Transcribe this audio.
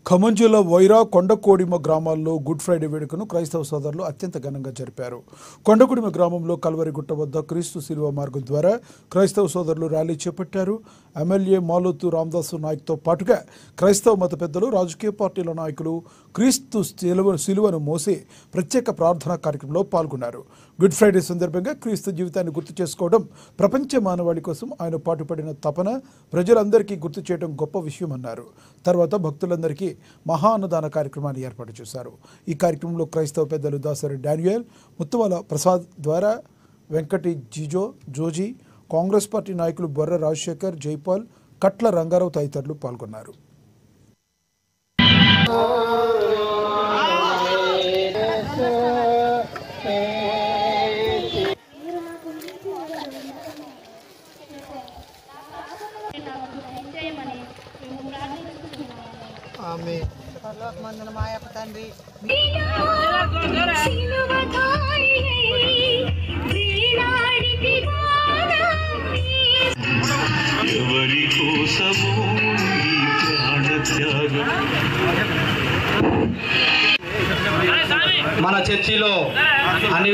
ఖమ్మం జిల్లా వైరా కొండకోడిమ గ్రామాల్లో good Friday వేడుకను క్రైస్తవ సోదరులు అత్యంత ఘనంగా జరిపారు. కొండకోడిమ గ్రామంలో కల్వరి గుట్ట వద్ద క్రీస్తు శిలువ మార్గం ద్వారా క్రైస్తవ సోదరులు ర్యాలీ చేపట్టారు. ఎమ్మెల్యే మాలోతు రామదాసు నాయక్తో పాటుగా క్రైస్తవ మత పెద్దలు, రాజకీయ పార్టీల నాయకులు క్రీస్తు శిలువను మోసి ప్రత్యేక ప్రార్థనా కార్యక్రమంలో పాల్గొన్నారు. గుడ్ ఫ్రైడే సందర్భంగా క్రీస్తు జీవితాన్ని గుర్తు చేసుకోవడం, ప్రపంచ మానవాళి కోసం ఆయన పాటుపడిన తపన ప్రజలందరికీ గుర్తు చేయడం గొప్ప విషయమన్నారు. తర్వాత భక్తులందరికీ మహా అన్నదాన కార్యక్రమాన్ని ఏర్పాటు చేశారు. ఈ కార్యక్రమంలో క్రైస్తవ పెద్దలు దాసరి డానియల్, ముత్తువల ప్రసాద్ ద్వారా, వెంకటి జోజీ, కాంగ్రెస్ పార్టీ నాయకులు బొర్ర రాజశేఖర్, జైపాల్, కట్ల రంగారావు తదితరులు పాల్గొన్నారు. మన చర్చిలో అన్ని